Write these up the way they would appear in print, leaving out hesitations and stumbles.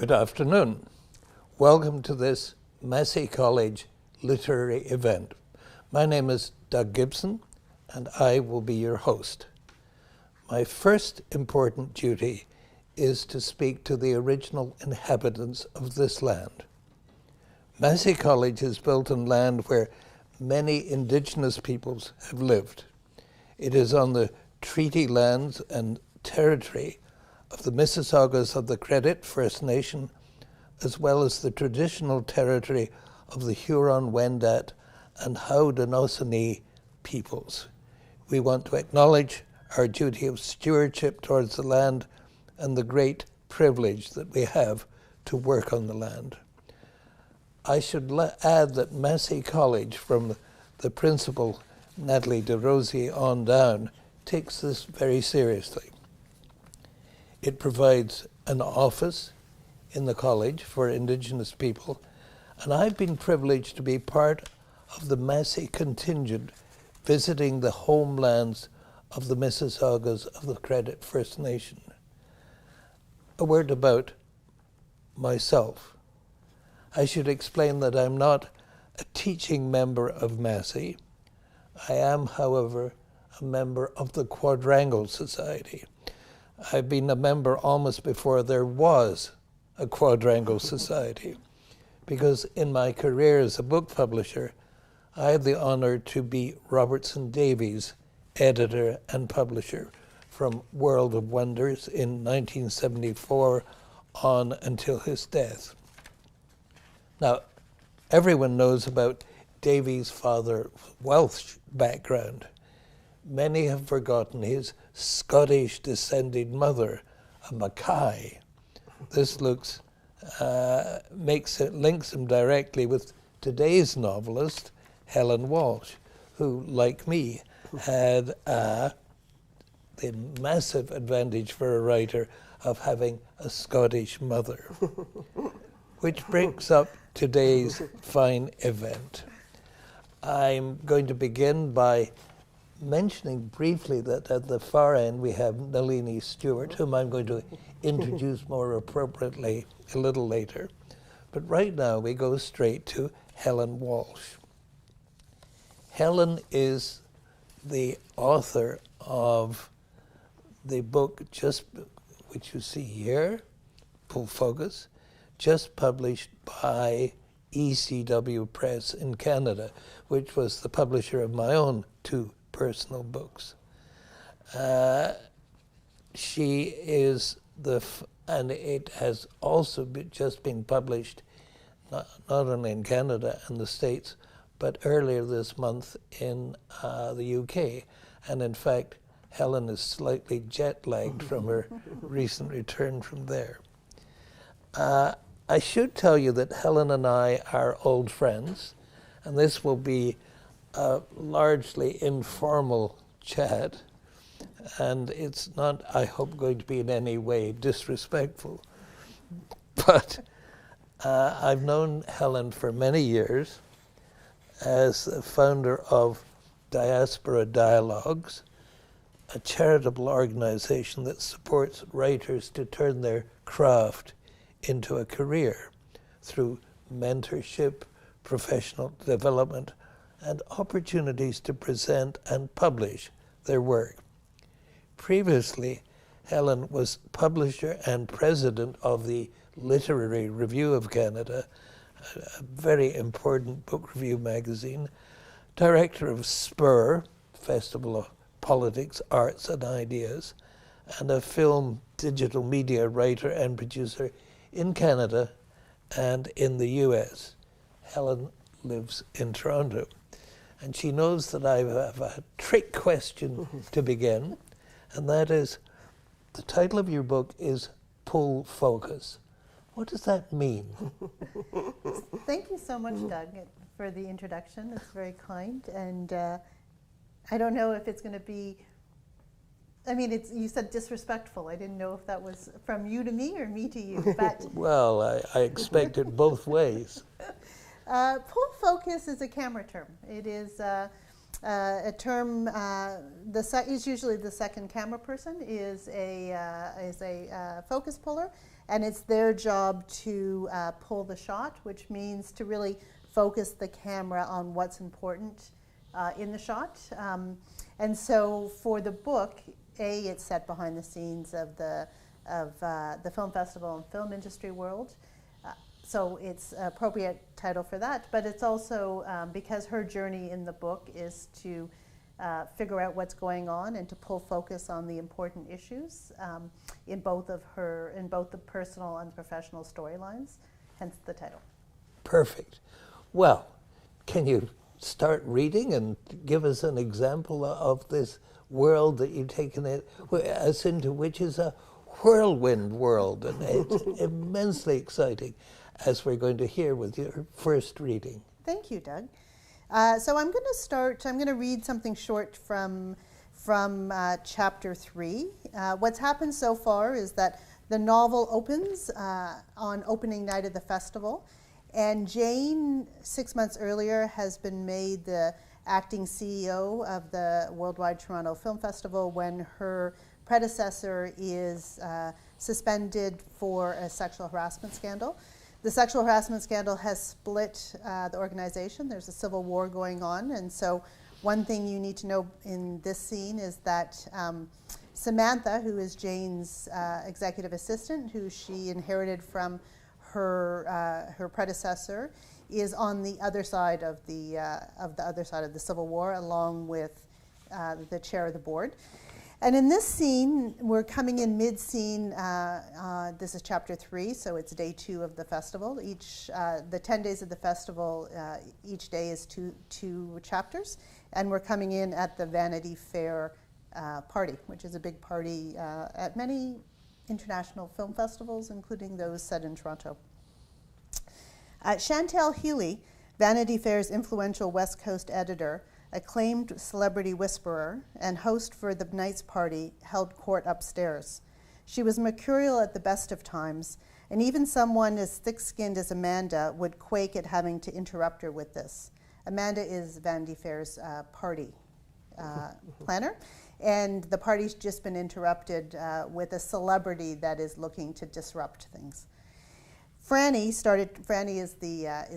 Good afternoon. Welcome to this Massey College literary event. My name is Doug Gibson, and I will be your host. My first important duty is to speak to the original inhabitants of this land. Massey College is built on land where many indigenous peoples have lived. It is on the treaty lands and territory of the Mississaugas of the Credit First Nation, as well as the traditional territory of the Huron-Wendat and Haudenosaunee peoples. We want to acknowledge our duty of stewardship towards the land and the great privilege that we have to work on the land. I should add that Massey College, from the principal Natalie DeRosier on down, takes this very seriously. It provides an office in the college for Indigenous people, and I've been privileged to be part of the Massey contingent visiting the homelands of the Mississaugas of the Credit First Nation. A word about myself. I should explain that I'm not a teaching member of Massey. I am, however, a member of the Quadrangle Society. I've been a member almost before there was a Quadrangle Society, because in my career as a book publisher, I had the honor to be Robertson Davies' editor and publisher from World of Wonders in 1974 on until his death. Now, everyone knows about Davies' father's Welsh background. Many have forgotten his Scottish-descended mother, a Mackay. This links him directly with today's novelist, Helen Walsh, who, like me, had the massive advantage for a writer of having a Scottish mother. Which brings up today's fine event. I'm going to begin by mentioning briefly that at the far end we have Nalini Stewart, whom I'm going to introduce more appropriately a little later. But right now we go straight to Helen Walsh. Helen is the author of the book which you see here, Full Focus, just published by ECW Press in Canada, which was the publisher of my own two personal books. She is and it has also just been published not only in Canada and the States, but earlier this month in the UK. And in fact, Helen is slightly jet-lagged from her recent return from there. I should tell you that Helen and I are old friends, and this will be a largely informal chat, and it's not, I hope, going to be in any way disrespectful. But I've known Helen for many years as the founder of Diaspora Dialogues, a charitable organization that supports writers to turn their craft into a career through mentorship, professional development, and opportunities to present and publish their work. Previously, Helen was publisher and president of the Literary Review of Canada, a very important book review magazine, director of SPUR, Festival of Politics, Arts and Ideas, and a film digital media writer and producer in Canada and in the US. Helen lives in Toronto. And she knows that I have a trick question to begin, and that is, the title of your book is Full Focus. What does that mean? Thank you so much, Doug, for the introduction. It's very kind, and I don't know if it's going to be, you said disrespectful. I didn't know if that was from you to me or me to you, but... Well, I expect it both ways. Full focus is a camera term. It is A term is usually the second camera person is a focus puller, and it's their job to pull the shot, which means to really focus the camera on what's important in the shot. And so for the book, it's set behind the scenes of the film festival and film industry world. So it's an appropriate title for that, but it's also because her journey in the book is to figure out what's going on and to pull focus on the important issues in both the personal and professional storylines, hence the title. Perfect. Well, can you start reading and give us an example of this world that you've taken us into, which is a whirlwind world, and it's immensely exciting, as we're going to hear with your first reading. Thank you, Doug. So I'm going to read something short from chapter 3. What's happened so far is that the novel opens on opening night of the festival, and Jane, 6 months earlier, has been made the acting CEO of the Worldwide Toronto Film Festival when her predecessor is suspended for a sexual harassment scandal. The sexual harassment scandal has split the organization. There's a civil war going on, and so one thing you need to know in this scene is that Samantha, who is Jane's executive assistant, who she inherited from her predecessor, is on the other side of the Civil War, along with the chair of the board. And in this scene, we're coming in mid-scene. This is chapter 3, so it's day 2 of the festival. The 10 days of the festival, each day is two chapters, and we're coming in at the Vanity Fair party, which is a big party at many international film festivals, including those set in Toronto. Chantal Healy, Vanity Fair's influential West Coast editor, acclaimed celebrity whisperer, and host for the night's party, held court upstairs. She was mercurial at the best of times, and even someone as thick-skinned as Amanda would quake at having to interrupt her with this. Amanda is Vanity Fair's party planner, and the party's just been interrupted with a celebrity that is looking to disrupt things. Franny is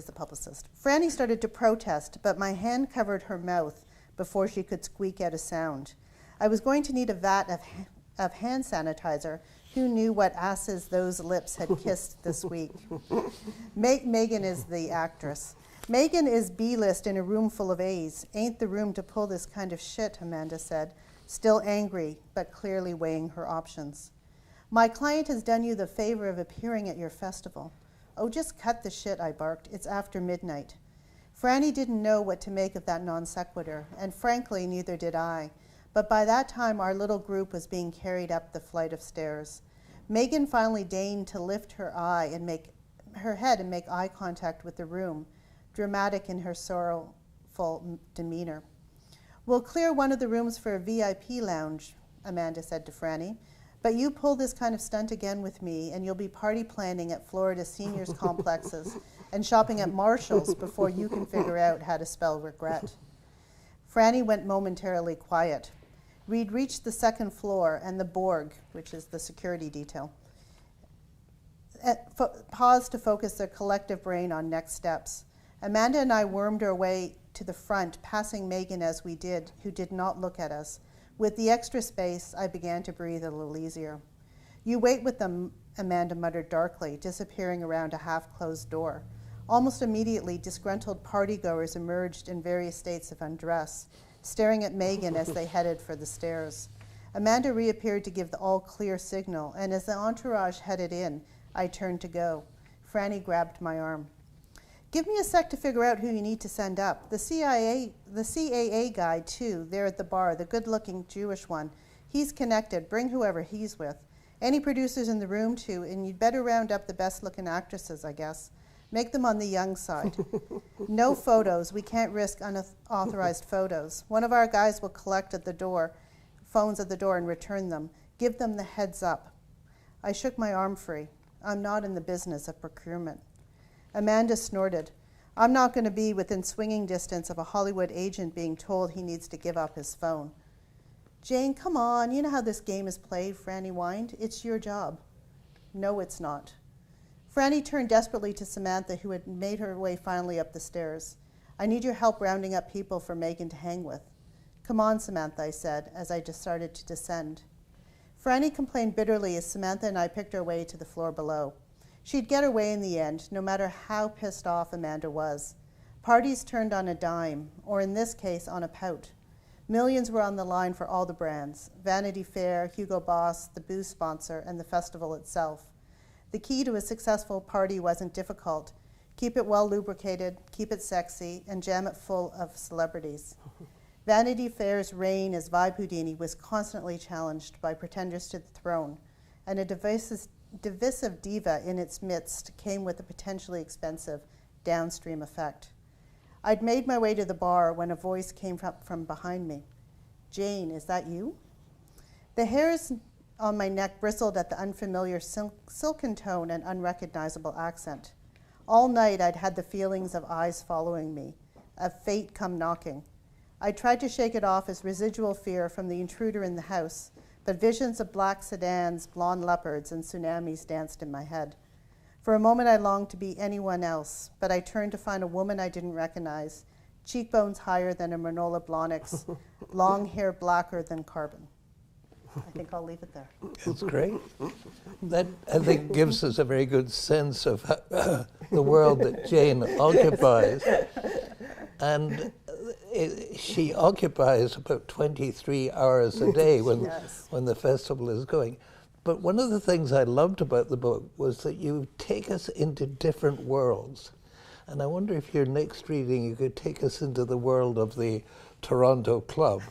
the publicist. Franny started to protest, but my hand covered her mouth before she could squeak out a sound. I was going to need a vat of hand sanitizer. Who knew what asses those lips had kissed this week? Megan is the actress. Megan is B-list in a room full of A's. Ain't the room to pull this kind of shit, Amanda said, still angry, but clearly weighing her options. My client has done you the favor of appearing at your festival. Oh, just cut the shit, I barked. It's after midnight. Franny didn't know what to make of that non sequitur, and frankly, neither did I. But by that time, our little group was being carried up the flight of stairs. Megan finally deigned to lift her head and make eye contact with the room, dramatic in her sorrowful demeanor. We'll clear one of the rooms for a VIP lounge, Amanda said to Franny. But you pull this kind of stunt again with me, and you'll be party planning at Florida seniors complexes and shopping at Marshall's before you can figure out how to spell regret. Franny went momentarily quiet. We'd reached the second floor, and the Borg, which is the security detail, paused to focus their collective brain on next steps. Amanda and I wormed our way to the front, passing Megan as we did, who did not look at us. With the extra space, I began to breathe a little easier. You wait with them, Amanda muttered darkly, disappearing around a half-closed door. Almost immediately, disgruntled partygoers emerged in various states of undress, staring at Megan as they headed for the stairs. Amanda reappeared to give the all-clear signal, and as the entourage headed in, I turned to go. Franny grabbed my arm. Give me a sec to figure out who you need to send up. The CAA guy, too, there at the bar, the good-looking Jewish one. He's connected. Bring whoever he's with. Any producers in the room, too, and you'd better round up the best-looking actresses, I guess. Make them on the young side. No photos. We can't risk unauthorized photos. One of our guys will collect at the door, phones at the door, and return them. Give them the heads up. I shook my arm free. I'm not in the business of procurement. Amanda snorted. I'm not going to be within swinging distance of a Hollywood agent being told he needs to give up his phone. Jane, come on, you know how this game is played, Franny whined. It's your job. No, it's not. Franny turned desperately to Samantha, who had made her way finally up the stairs. I need your help rounding up people for Megan to hang with. Come on, Samantha, I said, as I just started to descend. Franny complained bitterly as Samantha and I picked our way to the floor below. She'd get her way in the end, no matter how pissed off Amanda was. Parties turned on a dime, or in this case, on a pout. Millions were on the line for all the brands: Vanity Fair, Hugo Boss, the booze sponsor, and the festival itself. The key to a successful party wasn't difficult. Keep it well lubricated, keep it sexy, and jam it full of celebrities. Vanity Fair's reign as Vibe Houdini was constantly challenged by pretenders to the throne, and a divisive diva in its midst came with a potentially expensive downstream effect. I'd made my way to the bar when a voice came from behind me. Jane, is that you? The hairs on my neck bristled at the unfamiliar silken tone and unrecognizable accent. All night I'd had the feelings of eyes following me, of fate come knocking. I tried to shake it off as residual fear from the intruder in the house, but visions of black sedans, blonde leopards, and tsunamis danced in my head. For a moment I longed to be anyone else, but I turned to find a woman I didn't recognize, cheekbones higher than a Manola Blahnik's, long hair blacker than carbon. I think I'll leave it there. It's great. That, I think, gives us a very good sense of the world that Jane occupies. And she occupies about 23 hours a day when the festival is going. But one of the things I loved about the book was that you take us into different worlds. And I wonder if your next reading you could take us into the world of the Toronto Club.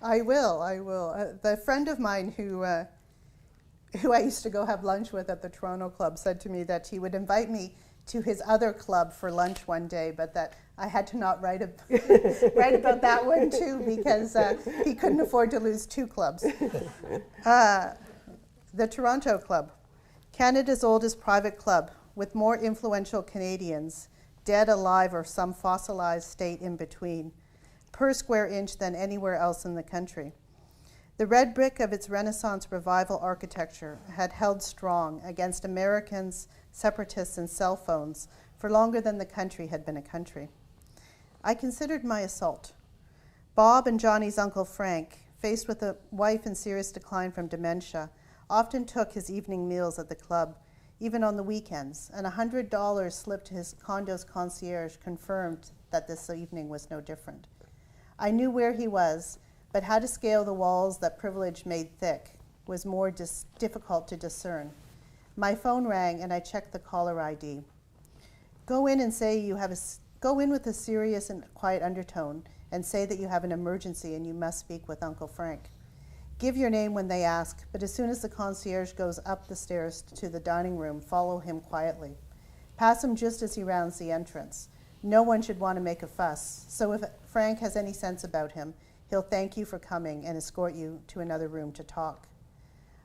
I will. The friend of mine who I used to go have lunch with at the Toronto Club said to me that he would invite me to his other club for lunch one day, but that I had to not write about that one too, because he couldn't afford to lose two clubs. The Toronto Club, Canada's oldest private club, with more influential Canadians, dead, alive, or some fossilized state in between, per square inch than anywhere else in the country. The red brick of its Renaissance revival architecture had held strong against Americans, separatists, and cell phones for longer than the country had been a country. I considered my assault. Bob and Johnny's Uncle Frank, faced with a wife in serious decline from dementia, often took his evening meals at the club, even on the weekends, and $100 slipped to his condo's concierge confirmed that this evening was no different. I knew where he was, but how to scale the walls that privilege made thick was more difficult to discern. My phone rang and I checked the caller ID. Go in with a serious and quiet undertone and say that you have an emergency and you must speak with Uncle Frank. Give your name when they ask, but as soon as the concierge goes up the stairs to the dining room, follow him quietly. Pass him just as he rounds the entrance. No one should want to make a fuss, so if Frank has any sense about him, he'll thank you for coming and escort you to another room to talk.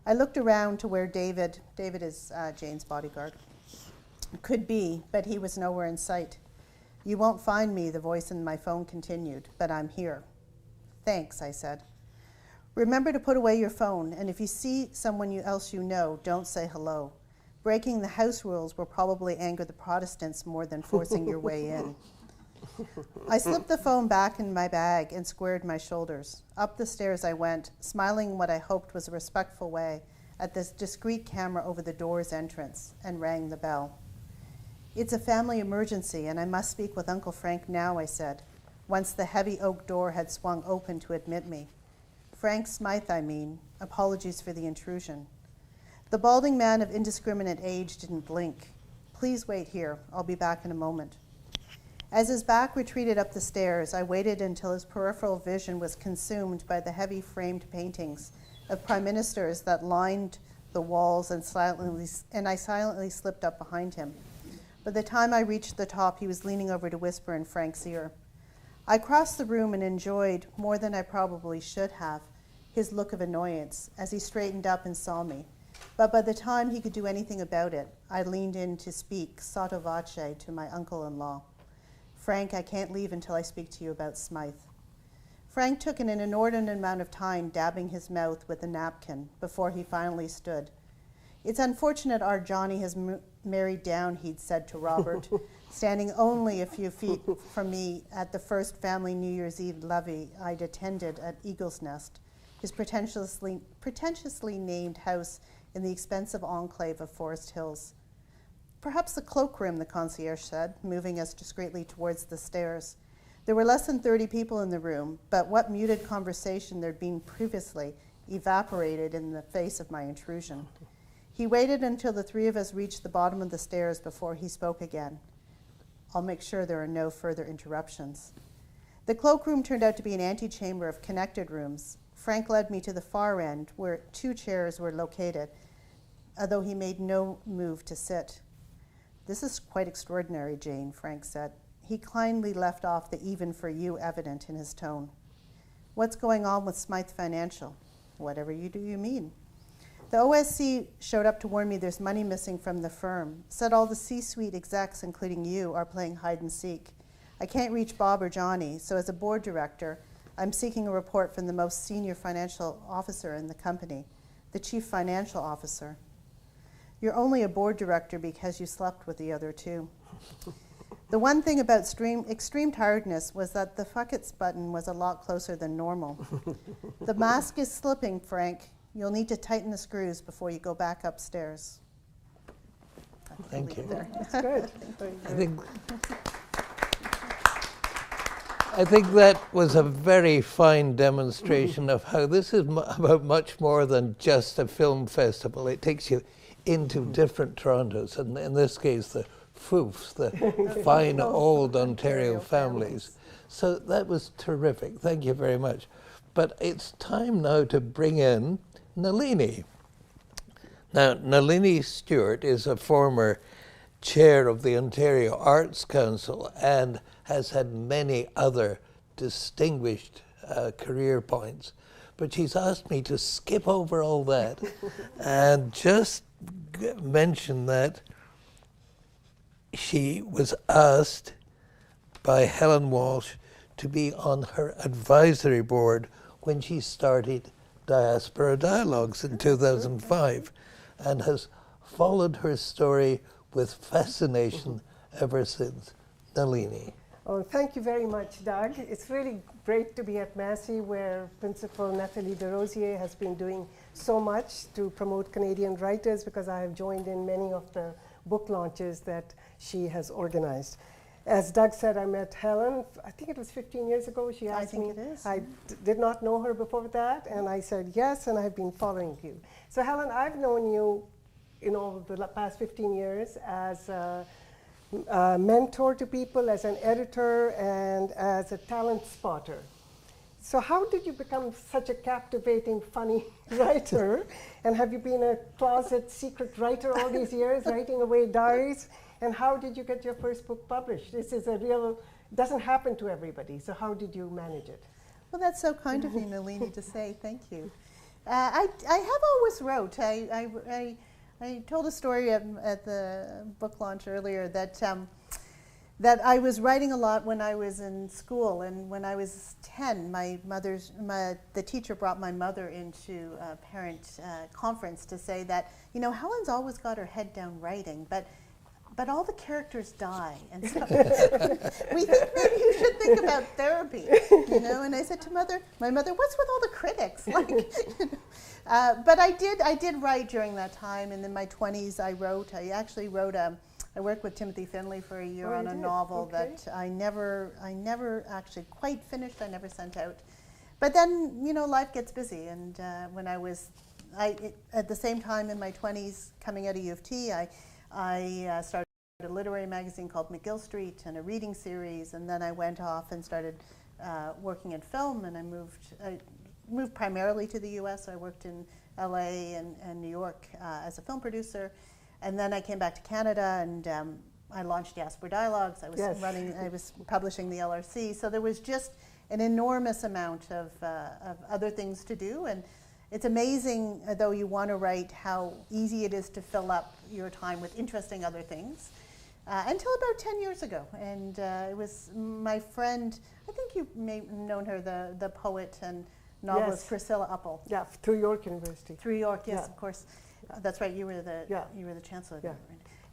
I looked around to where David is Jane's bodyguard, could be, but he was nowhere in sight. You won't find me, the voice in my phone continued, but I'm here. Thanks, I said. Remember to put away your phone, and if you see someone else you know, don't say hello. Breaking the house rules will probably anger the Protestants more than forcing your way in. I slipped the phone back in my bag and squared my shoulders. Up the stairs I went, smiling in what I hoped was a respectful way at this discreet camera over the door's entrance, and rang the bell. It's a family emergency, and I must speak with Uncle Frank now, I said, once the heavy oak door had swung open to admit me. Frank Smythe, I mean. Apologies for the intrusion. The balding man of indiscriminate age didn't blink. Please wait here. I'll be back in a moment. As his back retreated up the stairs, I waited until his peripheral vision was consumed by the heavy framed paintings of prime ministers that lined the walls, and I silently slipped up behind him. By the time I reached the top, he was leaning over to whisper in Frank's ear. I crossed the room and enjoyed, more than I probably should have, his look of annoyance as he straightened up and saw me. But by the time he could do anything about it, I leaned in to speak sotto voce to my uncle-in-law. Frank, I can't leave until I speak to you about Smythe. Frank took an inordinate amount of time dabbing his mouth with a napkin before he finally stood. It's unfortunate our Johnny has married down, he'd said to Robert, standing only a few feet from me at the first family New Year's Eve levee I'd attended at Eagle's Nest, his pretentiously named house in the expensive enclave of Forest Hills. Perhaps the cloakroom, the concierge said, moving us discreetly towards the stairs. There were less than 30 people in the room, but what muted conversation there'd been previously evaporated in the face of my intrusion. He waited until the three of us reached the bottom of the stairs before he spoke again. I'll make sure there are no further interruptions. The cloakroom turned out to be an antechamber of connected rooms. Frank led me to the far end, where 2 chairs were located, although he made no move to sit. This is quite extraordinary, Jane, Frank said. He kindly left off the even for you evident in his tone. What's going on with Smythe Financial? Whatever you do, you mean. The OSC showed up to warn me there's money missing from the firm. Said all the C-suite execs, including you, are playing hide and seek. I can't reach Bob or Johnny, so as a board director, I'm seeking a report from the most senior financial officer in the company, the chief financial officer. You're only a board director because you slept with the other 2. The one thing about extreme tiredness was that the fuck it's button was a lot closer than normal. The mask is slipping, Frank. You'll need to tighten the screws before you go back upstairs. Thank you. That's good. I think that was a very fine demonstration of how this is about much more than just a film festival. It takes you into different Torontos, and in this case, the foofs, the fine old Ontario families. So that was terrific. Thank you very much. But it's time now to bring in Nalini. Now, Nalini Stewart is a former chair of the Ontario Arts Council and has had many other distinguished career points. But she's asked me to skip over all that and just mention that she was asked by Helen Walsh to be on her advisory board when she started Diaspora Dialogues in 2005 and has followed her story with fascination ever since. Nalini. Oh, thank you very much, Doug. It's really great to be at Massey, where Principal Nathalie Desrosiers has been doing so much to promote Canadian writers, because I have joined in many of the book launches that she has organized. As Doug said, I met Helen, I think it was 15 years ago. She asked me. I think it is. I did not know her before that, and I said yes, and I've been following you. So Helen, I've known you in all the past 15 years as a mentor to people, as an editor, and as a talent spotter. So how did you become such a captivating, funny writer? And have you been a closet secret writer all these years, writing away diaries? And how did you get your first book published? This is a real, doesn't happen to everybody. So how did you manage it? Well, that's so kind of you, Nalini, to say. Thank you. I have always wrote. I told a story at the book launch earlier that that I was writing a lot when I was in school, and when I was 10, the teacher brought my mother into a parent conference to say that, you know, Helen's always got her head down writing, but all the characters die, and so we think maybe you should think about therapy, you know. And I said to my mother, what's with all the critics? Like, you know. But I did write during that time, and in my 20s I actually wrote I worked with Timothy Finley for a year on a novel that I never actually quite finished. I never sent out. But then, you know, life gets busy, and when at the same time in my 20s, coming out of U of T, I started a literary magazine called McGill Street and a reading series, and then I went off and started working in film, and I moved primarily to the US. I worked in LA and New York as a film producer, and then I came back to Canada, and I launched Diaspora Dialogues. I was publishing the LRC, so there was just an enormous amount of other things to do, and it's amazing, though you want to write, how easy it is to fill up your time with interesting other things. Until about 10 years ago. And it was my friend, I think you may have known her, the poet and novelist Priscilla Uppal. Yeah, through York University. Through York, yes, of course. That's right, you were the chancellor there.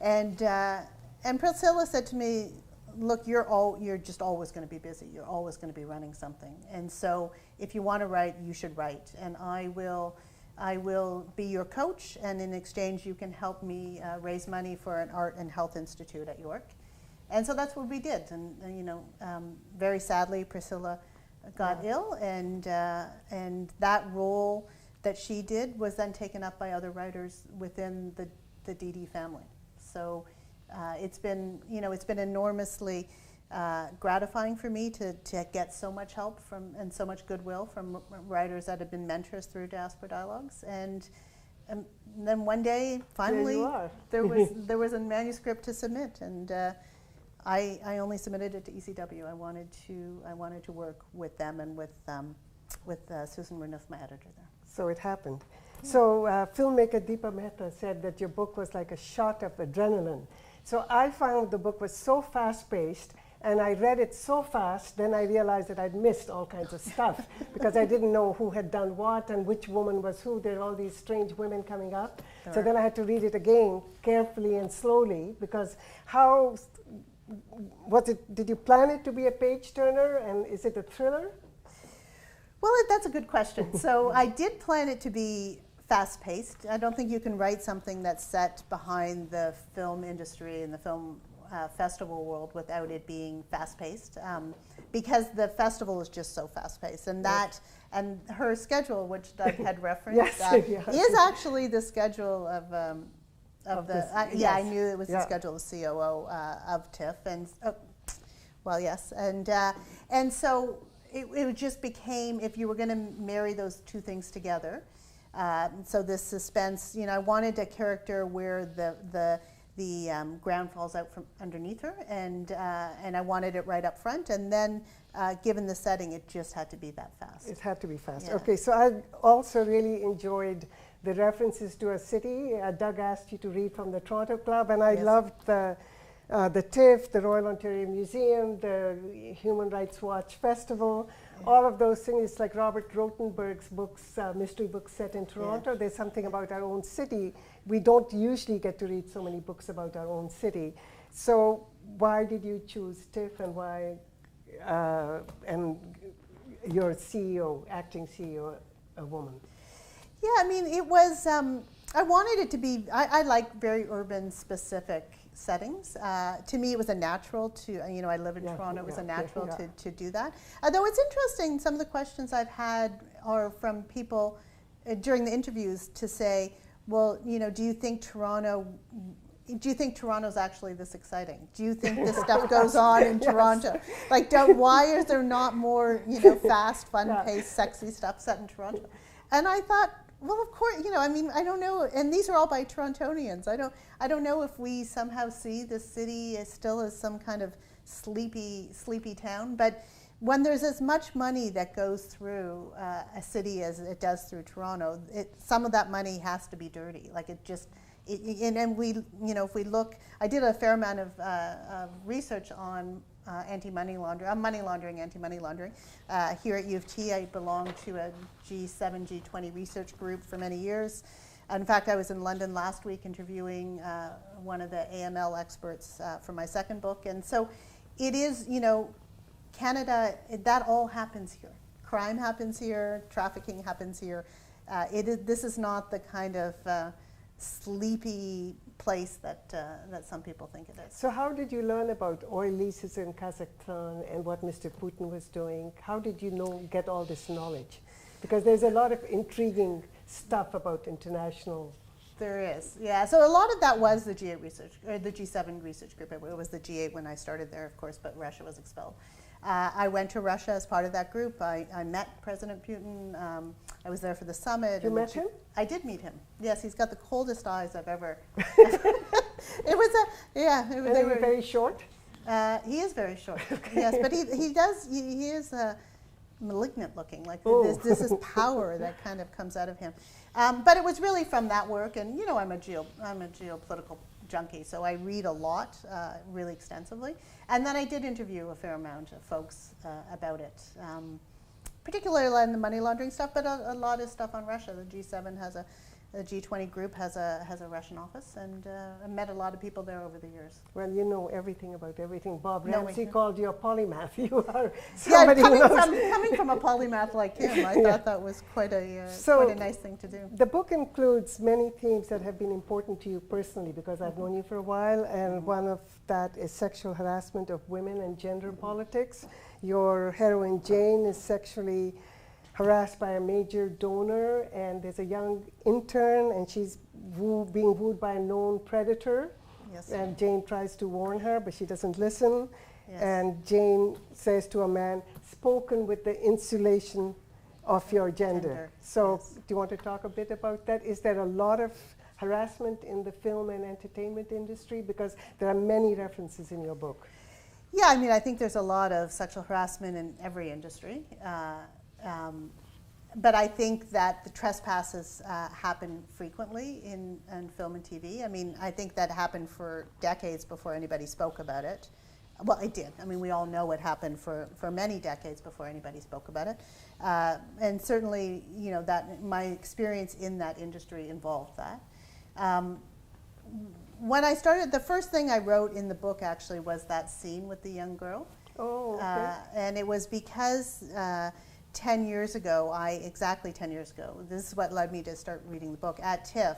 Yeah. And Priscilla said to me, look, you're just always going to be busy. You're always going to be running something. And so if you want to write, you should write. And I will be your coach, and in exchange you can help me raise money for an art and health institute at York. And so that's what we did. And very sadly, Priscilla got ill, and that role that she did was then taken up by other writers within the DD family. So it's been enormously gratifying for me to get so much help from and so much goodwill from writers that have been mentors through Diaspora Dialogues. And then one day, finally, there was a manuscript to submit, and I only submitted it to ECW. I wanted to work with them and with Susan Renouf, my editor there. So it happened. So filmmaker Deepa Mehta said that your book was like a shot of adrenaline. So I found the book was so fast-paced, and I read it so fast, then I realized that I'd missed all kinds of stuff because I didn't know who had done what and which woman was who. There are all these strange women coming up. Sure. So then I had to read it again carefully and slowly, because how was it? Did you plan it to be a page-turner, and is it a thriller? Well, that's a good question. So I did plan it to be fast-paced. I don't think you can write something that's set behind the film industry and the film festival world without it being fast-paced, because the festival is just so fast-paced, and and her schedule, which Doug had referenced, is actually the schedule of the. I knew it was the schedule of the COO of TIFF, and and so it just became, if you were going to marry those two things together. So this suspense, I wanted a character where the ground falls out from underneath her, and I wanted it right up front, and then given the setting, it just had to be that fast. It had to be fast. Yeah. Okay, so I also really enjoyed the references to a city. Doug asked you to read from the Toronto Club, and I loved the TIFF, the Royal Ontario Museum, the Human Rights Watch Festival. All of those things, like Robert Rothenberg's books, mystery books set in Toronto. There's something about our own city. We don't usually get to read so many books about our own city. So why did you choose TIFF, and why, and your CEO, acting CEO, a woman? Yeah, I mean, it was, I wanted it to be, I like very urban specific settings. To me, it was a natural to, I live in Toronto, it was a natural to do that. Although it's interesting, some of the questions I've had are from people during the interviews to say, well, do you think Toronto's actually this exciting? Do you think this stuff goes on in Toronto? Like, why is there not more, fast, fun-paced, sexy stuff set in Toronto? And I thought, well, of course, I don't know, and these are all by Torontonians. I don't know if we somehow see this city as still as some kind of sleepy town, but when there's as much money that goes through a city as it does through Toronto, some of that money has to be dirty. Like and we, if we look, I did a fair amount of research on anti-money laundering, anti-money laundering. Here at U of T, I belonged to a G7, G20 research group for many years. In fact, I was in London last week interviewing one of the AML experts for my second book. And so it is, Canada, that all happens here. Crime happens here, trafficking happens here. This is not the kind of sleepy place that some people think it is. So how did you learn about oil leases in Kazakhstan and what Mr. Putin was doing? How did you get all this knowledge? Because there's a lot of intriguing stuff about international. There is, yeah. So a lot of that was the G8 research, or the G7 research group. It was the G8 when I started there, of course, but Russia was expelled. I went to Russia as part of that group. I met President Putin. I was there for the summit. You met him? I did meet him. Yes, he's got the coldest eyes I've ever. It was they were very short. He is very short. Okay. Yes, but he is malignant looking, like Oh. this is power that kind of comes out of him. But it was really from that work, and you know, I'm a geopolitical junkie, so I read a lot, really extensively. And then I did interview a fair amount of folks about it, particularly in the money laundering stuff, but a lot of stuff on Russia. The G7 has the G20 group has a Russian office, and I met a lot of people there over the years. Well, you know everything about everything. Bob No, Ramsey we- called you a polymath. You are Yeah, somebody who knows. coming from a polymath like him, I thought that was quite a nice thing to do. The book includes many themes that have been important to you personally, because I've known you for a while, and one of that is sexual harassment of women and gender politics. Your heroine Jane is sexually harassed by a major donor, and there's a young intern, and she's being wooed by a known predator. Yes. And Jane tries to warn her, but she doesn't listen. Yes. And Jane says to a man, "Spoken with the insulation of your gender." So Yes. do you want to talk a bit about that? Is there a lot of harassment in the film and entertainment industry? Because there are many references in your book. Yeah, I mean, I think there's a lot of sexual harassment in every industry. But I think that the trespasses happen frequently in film and TV. I mean, I think that happened for decades before anybody spoke about it. Well, it did. I mean, we all know it happened for many decades before anybody spoke about it. And certainly, you know, that my experience in that industry involved that. When I started, the first thing I wrote in the book actually was that scene with the young girl. Oh, okay. And it was because 10 years ago, exactly 10 years ago, this is what led me to start reading the book. At TIFF,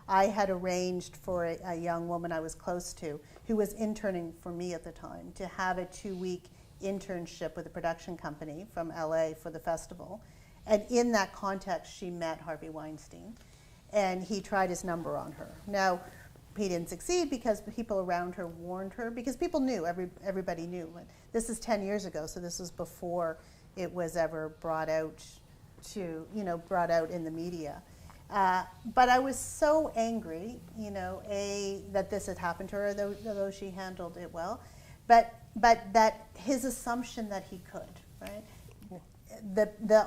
I had arranged for a young woman I was close to, who was interning for me at the time, to have a 2-week internship with a production company from LA for the festival. And in that context, she met Harvey Weinstein, and he tried his number on her. Now, he didn't succeed because people around her warned her, because people knew, everybody knew. This is 10 years ago, so this was before it was ever brought out in the media. But I was so angry, you know, that this had happened to her, although she handled it well, but that his assumption that he could, right?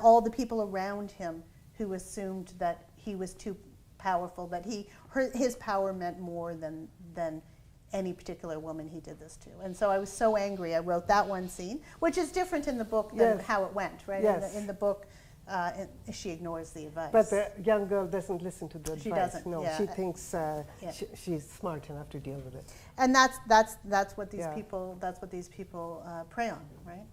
All the people around him who assumed that he was too powerful, that his power meant more than any particular woman he did this to. And so I was so angry, I wrote that one scene, which is different in the book than how it went, right? Yes. In the book, she ignores the advice. But the young girl doesn't listen to the advice. She doesn't, No, yeah. she thinks she's smart enough to deal with it. And that's what these Yeah. people prey on, right?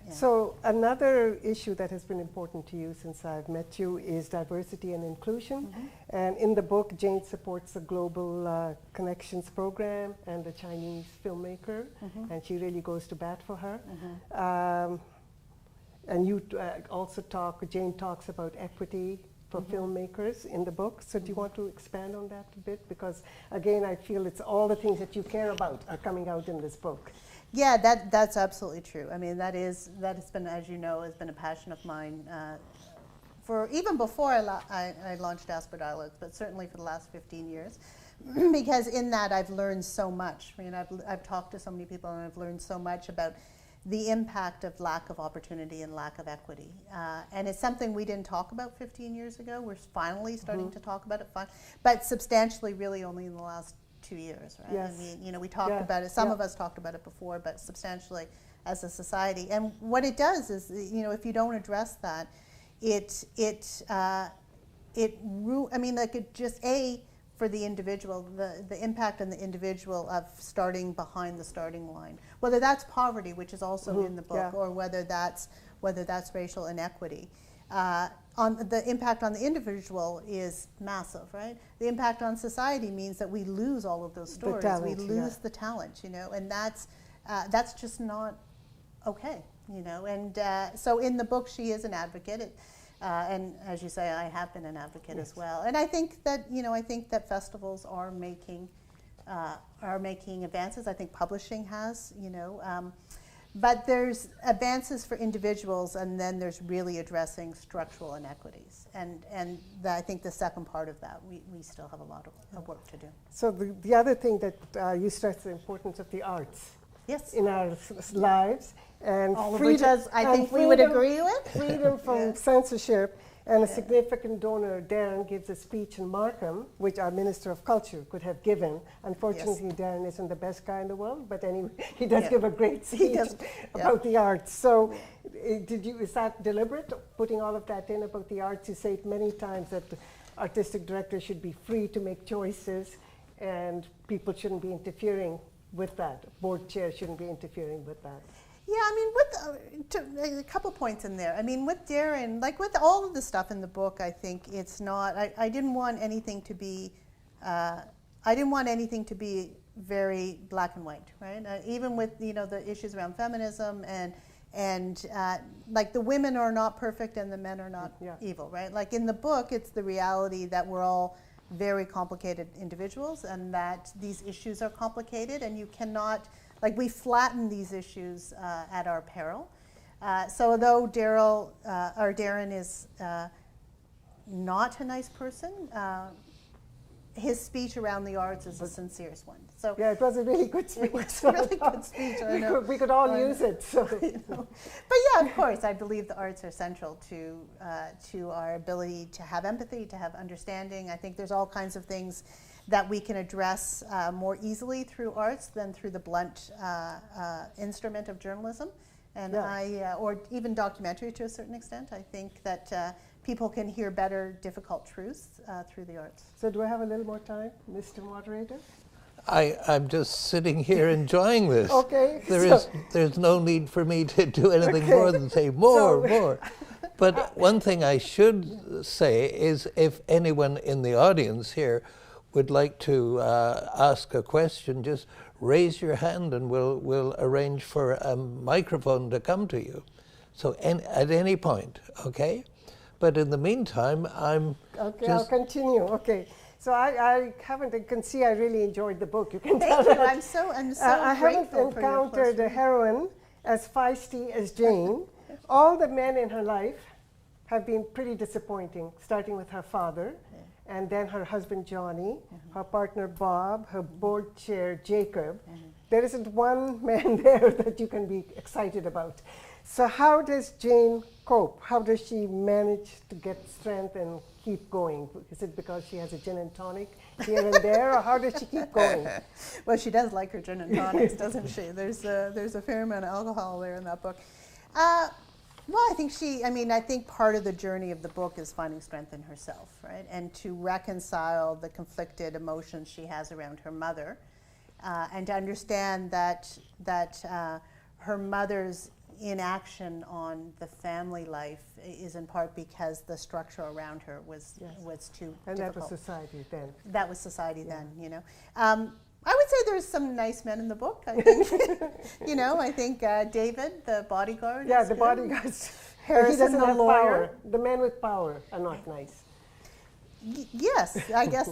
Yeah. So another issue that has been important to you since I've met you is diversity and inclusion. Mm-hmm. And in the book, Jane supports the Global Connections program and the Chinese filmmaker, and she really goes to bat for her. And you also Jane talks about equity for filmmakers in the book. So do you want to expand on that a bit? Because again, I feel it's all the things that you care about are coming out in this book. Yeah, that's absolutely true. I mean, that has been, as you know, has been a passion of mine for even before I launched Asper Dialogues, but certainly for the last 15 years, because in that I've learned so much. I mean, I've talked to so many people, and I've learned so much about the impact of lack of opportunity and lack of equity. And it's something we didn't talk about 15 years ago. We're finally starting to talk about it, but substantially really only in the last 2 years, right? Yes. I mean, you know, we talked about it. Some of us talked about it before, but substantially as a society. And what it does is, you know, if you don't address that, for the individual, the impact on the individual of starting behind the starting line, whether that's poverty, which is also in the book, or whether that's racial inequity. On the impact on the individual is massive, right? The impact on society means that we lose all of those stories. Talent, we lose the talent, you know, and that's just not okay, you know. And so in the book, she is an advocate, and as you say, I have been an advocate as well. And I think that, you know, festivals are making advances. I think publishing has, you know. But there's advances for individuals, and then there's really addressing structural inequities. And I think the second part of that, we still have a lot of work to do. So the other thing that you stress the importance of the arts Yes. in our lives. And All of which I think we would agree with. Freedom from censorship. And a significant donor, Darren, gives a speech in Markham, which our Minister of Culture could have given. Unfortunately, Darren isn't the best guy in the world, but anyway, he does give a great speech about the arts. So is that deliberate, putting all of that in about the arts? You say it many times that the artistic director should be free to make choices and people shouldn't be interfering with that. Board chair shouldn't be interfering with that. Yeah, I mean, with a couple points in there. I mean, with Darren, like with all of the stuff in the book, I think it's not. I didn't want anything to be. I didn't want anything to be very black and white, right? Even with the issues around feminism and like the women are not perfect and the men are not evil, right? Like in the book, it's the reality that we're all very complicated individuals and that these issues are complicated and you cannot. Like we flatten these issues at our peril. So although Darren is not a nice person, his speech around the arts is a sincere one. So yeah, it was a really good speech. It was a really good speech. We could all use it. So. But yeah, of course, I believe the arts are central to our ability to have empathy, to have understanding. I think there's all kinds of things that we can address more easily through arts than through the blunt instrument of journalism, and or even documentary to a certain extent. I think that people can hear better difficult truths through the arts. So do I have a little more time, Mr. Moderator? I'm just sitting here enjoying this. Okay. There's no need for me to do anything more than say more. But one thing I should say is if anyone in the audience here would like to ask a question, just raise your hand and we'll arrange for a microphone to come to you. So at any point, okay? But in the meantime, I'll continue. Okay. So I haven't. You can see I really enjoyed the book. You can tell Thank you. that. I'm so I haven't grateful for your encountered a heroine as feisty as Jane. All the men in her life have been pretty disappointing, starting with her father. And then her husband, Johnny, her partner, Bob, her board chair, Jacob. There isn't one man there that you can be excited about. So how does Jane cope? How does she manage to get strength and keep going? Is it because she has a gin and tonic here and there, or how does she keep going? Well, she does like her gin and tonics, doesn't she? There's a fair amount of alcohol there in that book. Well, I think part of the journey of the book is finding strength in herself, right? And to reconcile the conflicted emotions she has around her mother, and to understand that her mother's inaction on the family life is in part because the structure around her was too and difficult. that was society then. That was society then, I would say there's some nice men in the book. I think, I think David, the bodyguard. Yeah, the bodyguards. Harrison, he doesn't the have lawyer. Power. The men with power are not nice. Yes, I guess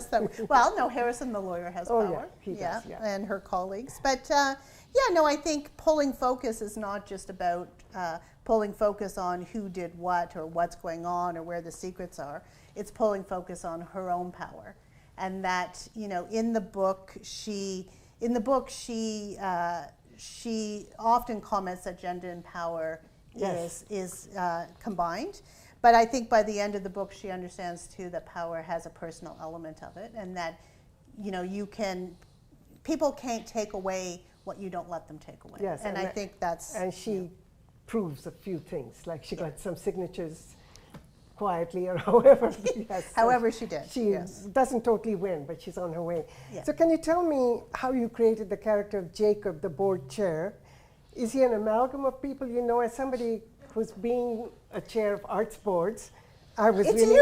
that. Well, no, Harrison, the lawyer, has power. Yeah, he does. Yeah, and her colleagues. But I think pulling focus is not just about pulling focus on who did what or what's going on or where the secrets are. It's pulling focus on her own power. And that, in the book, she often comments that gender and power is combined. But I think by the end of the book, she understands too that power has a personal element of it, and that, people can't take away what you don't let them take away. Yes, and I think that's. And she proves a few things, like she got some signatures quietly or however. However she did. She doesn't totally win, but she's on her way. Yeah. So can you tell me how you created the character of Jacob, the board chair? Is he an amalgam of people you know? As somebody who's being a chair of arts boards, I was really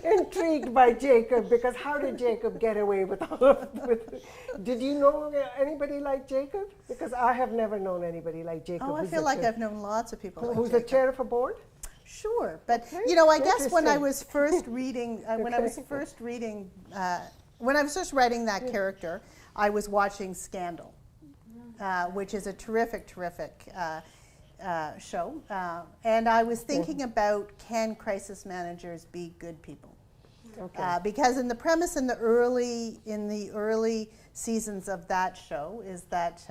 intrigued by Jacob, because how did Jacob get away with all of it? Did you know anybody like Jacob? Because I have never known anybody like Jacob. Oh, I feel like I've known lots of people who's the chair of a board? Sure, but I guess when I was first reading, when I was first writing that character, I was watching Scandal, which is a terrific show, and I was thinking about, can crisis managers be good people? Okay. Because in the premise in the early seasons of that show is that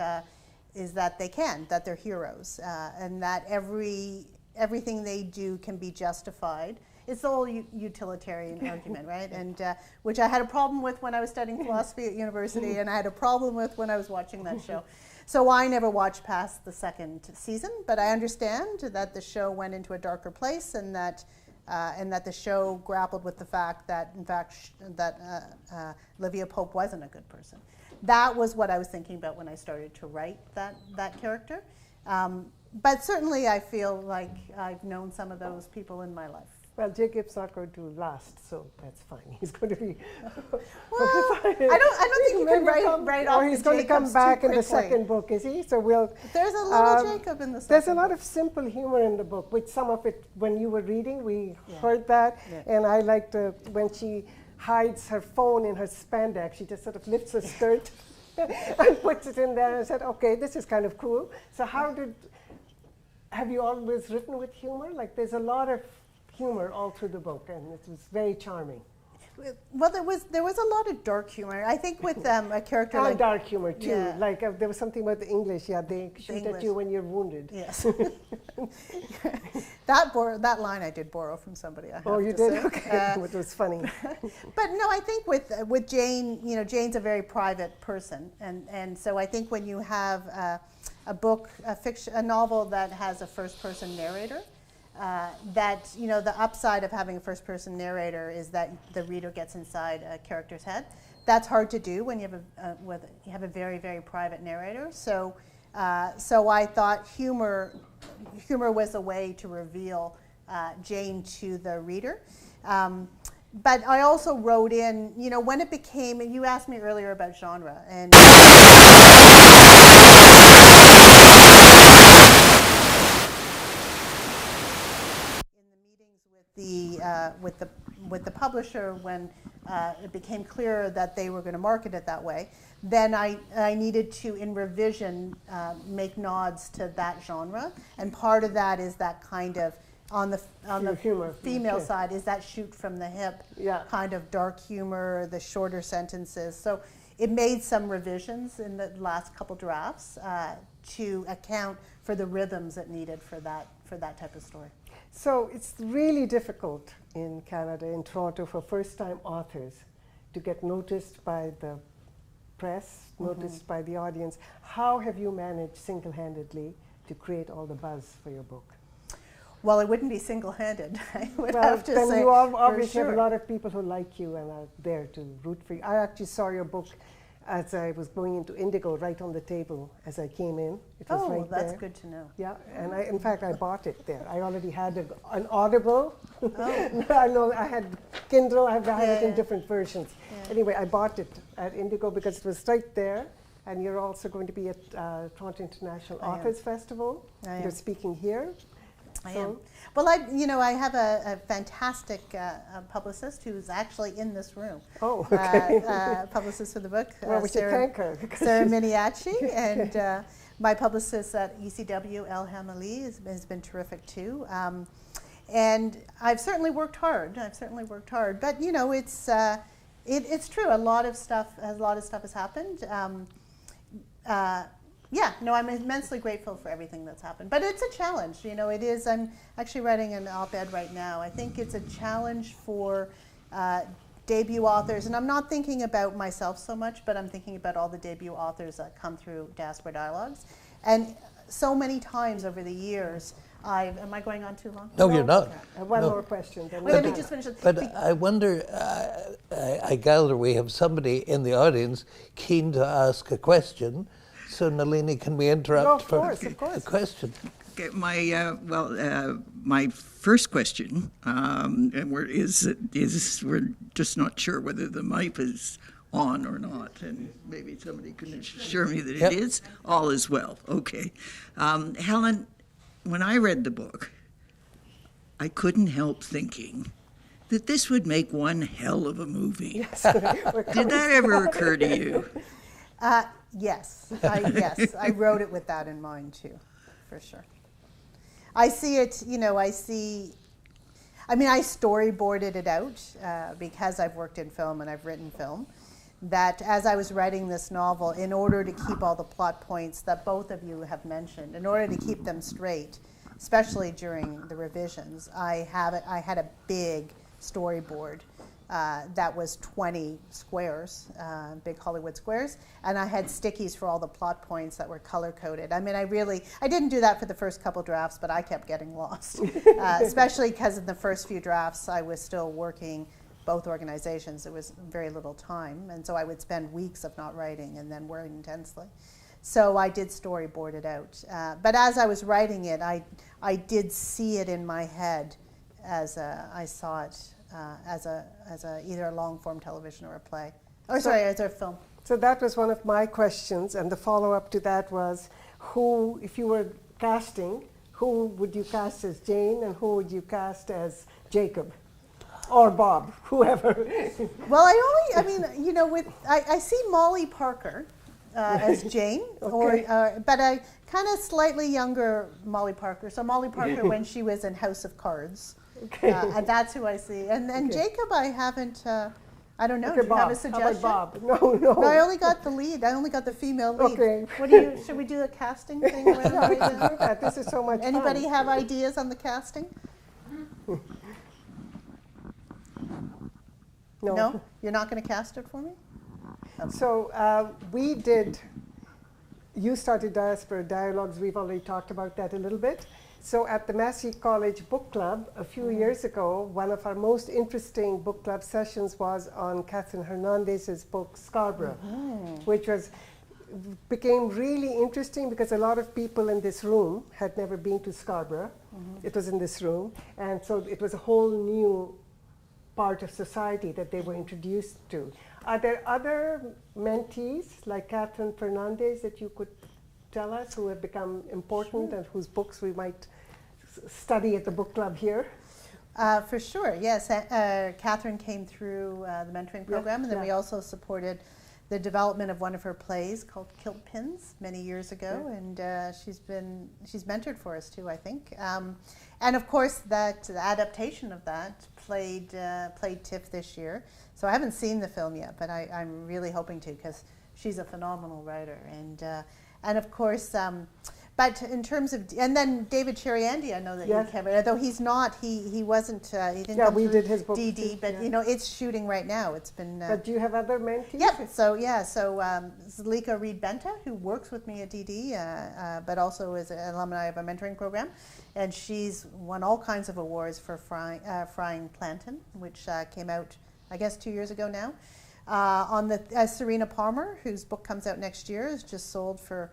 they're heroes, and that everything they do can be justified. It's the whole utilitarian argument, right? And which I had a problem with when I was studying philosophy at university, and I had a problem with when I was watching that show. So I never watched past the second season, but I understand that the show went into a darker place, and that the show grappled with the fact that, in fact, Livia Pope wasn't a good person. That was what I was thinking about when I started to write that character. But certainly I feel like I've known some of those people in my life. Well, Jacob's not going to last, so that's fine. He's going to be. Well, I don't think you can write off. Or he's going to come back in the second book, is he? So we'll. There's a little Jacob in the second. There's a lot of simple humor in the book, which some of it, when you were reading, we heard that, and I liked when she hides her phone in her spandex. She just sort of lifts her skirt and puts it in there, and said, "Okay, this is kind of cool." So have you always written with humor? Like, there's a lot of humor all through the book, and it was very charming. Well, there was a lot of dark humor. I think with a character like dark humor too. Yeah. Like there was something about the English. Yeah, they shoot at you when you're wounded. Yes. That line I did borrow from somebody. I have you to did? say. Okay, it was funny. But no, I think with Jane, Jane's a very private person, and so I think when you have a book, a novel that has a first-person narrator. That the upside of having a first-person narrator is that the reader gets inside a character's head. That's hard to do when you have a very, very private narrator. So I thought humor was a way to reveal Jane to the reader. But I also wrote in, when it became. You asked me earlier about genre, and. With the publisher, when it became clear that they were going to market it that way, then I needed to, in revision, make nods to that genre, and part of that is that kind of on the humor. female side is that shoot from the hip kind of dark humor, the shorter sentences. So it made some revisions in the last couple drafts to account for the rhythms it needed for that type of story. So it's really difficult in Canada, in Toronto, for first-time authors to get noticed by the press, noticed by the audience. How have you managed single-handedly to create all the buzz for your book? Well, it wouldn't be single-handed. I would have to then say. You obviously have a lot of people who like you and are there to root for you. I actually saw your book as I was going into Indigo, right on the table as I came in. It was right there. That's good to know. Yeah, and in fact, I bought it there. I already had an Audible. Oh. I know I had Kindle. I have it in different versions. Yeah. Anyway, I bought it at Indigo because it was right there. And you're also going to be at Toronto International Authors Festival. You're speaking here. I am. Well, I have a fantastic publicist who's actually in this room. Oh, okay. Publicist for the book. Well, we should thank her. Sarah Miniachi, and my publicist at ECW, El Hamali, has been terrific too. And I've certainly worked hard. But it's true. A lot of stuff has happened. I'm immensely grateful for everything that's happened. But it's a challenge, it is. I'm actually writing an op-ed right now. I think it's a challenge for debut authors, and I'm not thinking about myself so much, but I'm thinking about all the debut authors that come through Diaspora Dialogues. And so many times over the years, am I going on too long? No, you're not. One more question. Wait, let me just finish it. But I wonder, I gather we have somebody in the audience keen to ask a question. So, Nalini, can we interrupt for a question? Okay, my first question is we're just not sure whether the mic is on or not, and maybe somebody can assure me that it is. All is well. Okay, Helen, when I read the book, I couldn't help thinking that this would make one hell of a movie. Yes. Did that ever occur to you? Yes, I wrote it with that in mind too, for sure. I see it, I mean, I storyboarded it out because I've worked in film and I've written film, that as I was writing this novel, in order to keep all the plot points that both of you have mentioned, in order to keep them straight, especially during the revisions, I had a big storyboard that was 20 squares, big Hollywood squares, and I had stickies for all the plot points that were color-coded. I mean, I didn't do that for the first couple drafts, but I kept getting lost, especially because in the first few drafts I was still working both organizations. It was very little time, and so I would spend weeks of not writing and then working intensely. So I did storyboard it out. But as I was writing it, I did see it in my head as I saw it as either a long-form television or a play. Or sorry, as a film. So that was one of my questions, and the follow-up to that was, who, if you were casting, who would you cast as Jane and who would you cast as Jacob? Or Bob, whoever. Well, I see Molly Parker as Jane, Okay. but a kind of slightly younger Molly Parker. So Molly Parker when she was in House of Cards. Okay. And that's who I see. And Okay. Jacob, I haven't, I don't know, Okay, do you have a Bob. suggestion? How about Bob? No. No, I only got the lead. I only got the female lead. Okay. Should we do a casting thing? Where Yeah, we we can do that. This is so much Anybody fun. have ideas on the casting? No? You're not going to cast it for me? So you started Diaspora Dialogues. We've already talked about that a little bit. So at the Massey College Book Club a few years ago, one of our most interesting book club sessions was on Katherine Fernandez's book Scarborough, which became really interesting because a lot of people in this room had never been to Scarborough. It was in this room, and so it was a whole new part of society that they were introduced to. Are there other mentees like Katherine Fernandez that you could tell us who have become important and whose books we might study at the book club here? For sure, yes. Katherine came through the mentoring program, and then we also supported the development of one of her plays called Kilt Pins many years ago, and she's mentored for us too, I think. And of course, the adaptation of that played TIFF this year. So I haven't seen the film yet, but I'm really hoping to because she's a phenomenal writer, and of course. But in terms of, and then David Cheriandy, I know that you covered, though he's not, he wasn't, he didn't come we through did his book DD, too, but you know, it's shooting right now. It's been. But do you have other mentees? Yep. So Zalika Reed-Benta, who works with me at DD, but also is an alumni of a mentoring program, and she's won all kinds of awards for Frying Plantain, which came out, I guess, 2 years ago now. Serena Palmer, whose book comes out next year, is just sold for,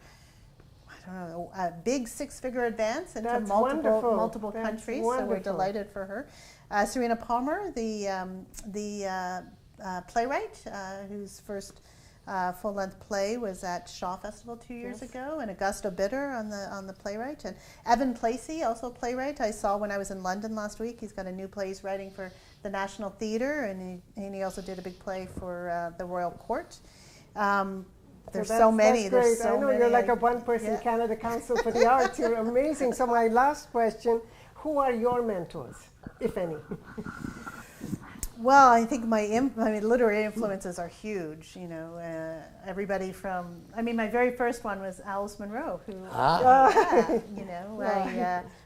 I don't know, a big six-figure advance into multiple countries. Wonderful. So we're delighted for her. Serena Palmer, the playwright, whose first full-length play was at Shaw Festival 2 years ago, and Augusto Bitter on the playwright, and Evan Placey, also a playwright. I saw when I was in London last week. He's got a new play he's writing for the National Theatre, and he also did a big play for the Royal Court. There's so many. That's great. I know you're like a one-person Canada Council for the Arts. You're amazing. So my last question, who are your mentors, if any? Well, I think my literary influences are huge. You know, everybody from, my very first one was Alice Munro, who,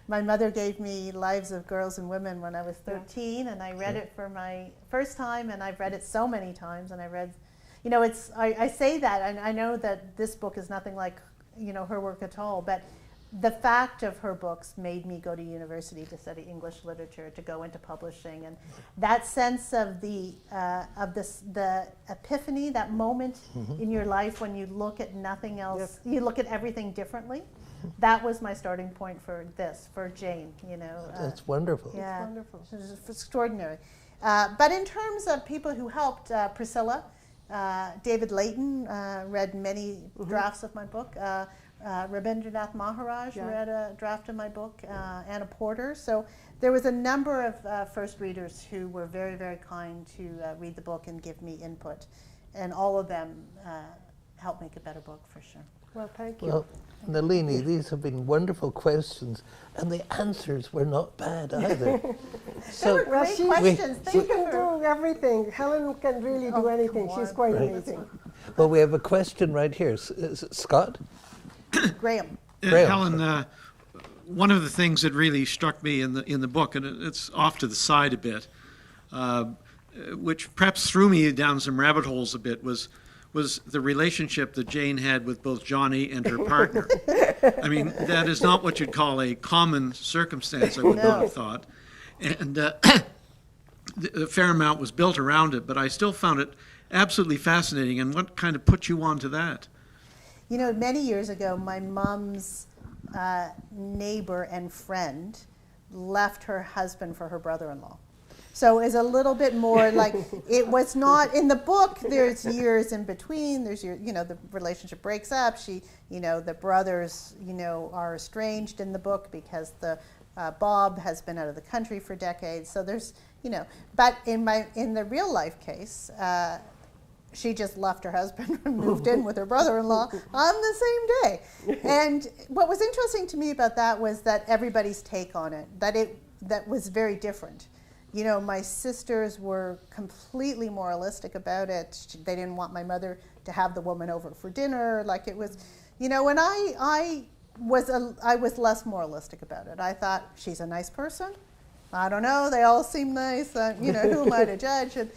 my mother gave me Lives of Girls and Women when I was 13, and I read it for my first time, and I've read it so many times, and I read, I say that, and I know that this book is nothing like, her work at all, but the fact of her books made me go to university to study English literature, to go into publishing, and that sense of the epiphany, that moment in your life when you look at nothing else, you look at everything differently. That was my starting point for Jane. That's wonderful. Yeah, That's wonderful. It's extraordinary. But in terms of people who helped, Priscilla, David Layton read many drafts of my book. Rabindranath Maharaj read a draft of my book, Anna Porter. So there was a number of first readers who were very, very kind to read the book and give me input. And all of them help make a better book for sure. Well, thank you. Well, Nalini, these have been wonderful questions, and the answers were not bad either. They were great questions. She Thank you can for- do everything. Helen can really do Oh, anything. come She's on. quite Right. amazing. Well, we have a question right here. Is it Scott? Graham. Graham. Helen, one of the things that really struck me in the book, and it's off to the side a bit, which perhaps threw me down some rabbit holes a bit, was the relationship that Jane had with both Johnny and her partner. I mean, that is not what you'd call a common circumstance, I would not have thought. And a fair amount was built around it, but I still found it absolutely fascinating. And what kind of put you on to that? You know, many years ago, my mom's neighbor and friend left her husband for her brother-in-law. So it's a little bit more like, it was not, in the book, there's years in between, there's the relationship breaks up, the brothers, are estranged in the book because Bob has been out of the country for decades, so there's, but in the real life case, she just left her husband and moved in with her brother-in-law on the same day. And what was interesting to me about that was that everybody's take on it, that was very different. My sisters were completely moralistic about it. They didn't want my mother to have the woman over for dinner. Like it was, and I was less moralistic about it. I thought, she's a nice person. I don't know, they all seem nice. Who am I to judge? And,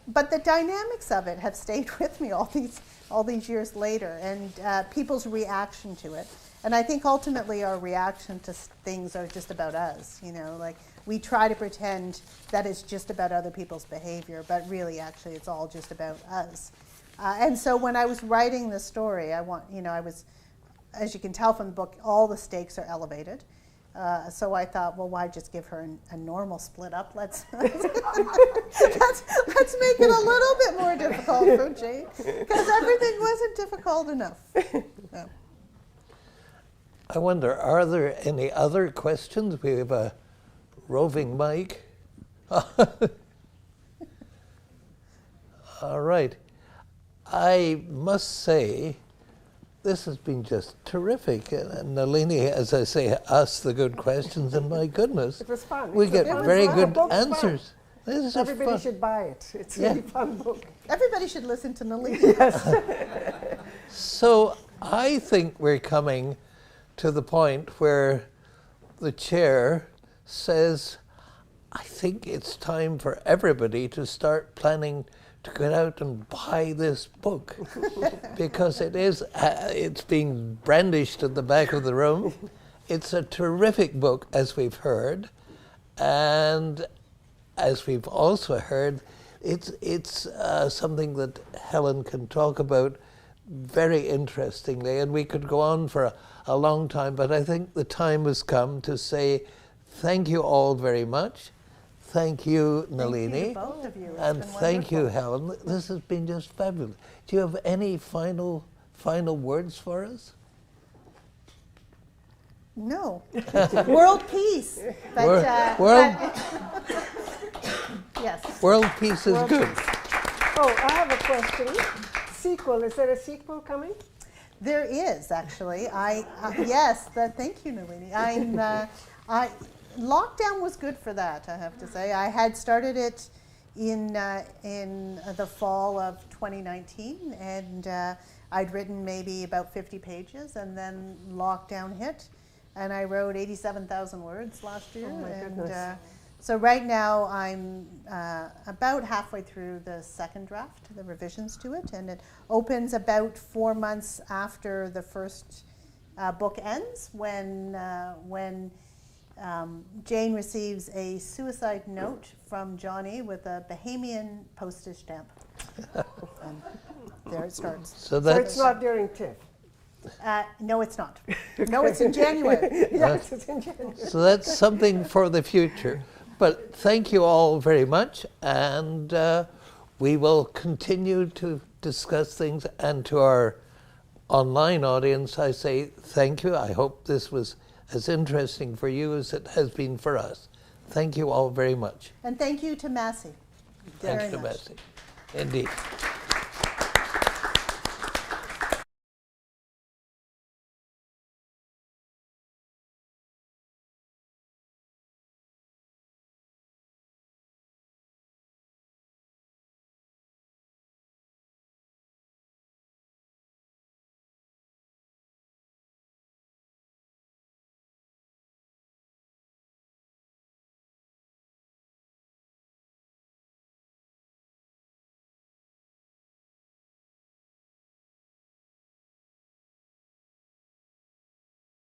but the dynamics of it have stayed with me all these years later, and people's reaction to it. And I think ultimately our reaction to things are just about us. Like we try to pretend that it's just about other people's behavior, but really, actually, it's all just about us. And so when I was writing the story, I was, as you can tell from the book, all the stakes are elevated. So I thought, well, why just give her a normal split up? Let's make it a little bit more difficult for Jane, because everything wasn't difficult enough. Yeah. I wonder, are there any other questions? We have a roving mic. All right. I must say, this has been just terrific. And Nalini, as I say, asked the good questions, and my goodness, It was fun. we get very fun. good The book's fun. answers. This is Everybody fun. should buy it. It's a really fun book. Everybody should listen to Nalini. So I think we're coming to the point where the chair says, I think it's time for everybody to start planning to get out and buy this book, because it's being brandished at the back of the room. It's a terrific book, as we've heard, and as we've also heard, it's something that Helen can talk about very interestingly, and we could go on for a long time, but I think the time has come to say thank you all very much. Thank you, Nalini. Thank you to both of you. It's And been thank you, wonderful. Helen. This has been just fabulous. Do you have any final words for us? No. World peace. But, yes. World peace is World good. Oh, I have a question. Sequel. Is there a sequel coming? There is, actually. Thank you, Nalini. Lockdown was good for that, I have to say. I had started it in the fall of 2019, and I'd written maybe about 50 pages, and then lockdown hit, and I wrote 87,000 words last year. Oh my goodness. So right now I'm about halfway through the second draft, the revisions to it, and it opens about 4 months after the first book ends, when Jane receives a suicide note from Johnny with a Bahamian postage stamp. And there it starts. So So it's not during TIFF. No, it's not. No, it's in January. Yes, it's in January. So that's something for the future. But thank you all very much, and we will continue to discuss things. And to our online audience, I say thank you. I hope this was as interesting for you as it has been for us. Thank you all very much. And thank you to Massey. Thanks Very to much. Massey. Indeed.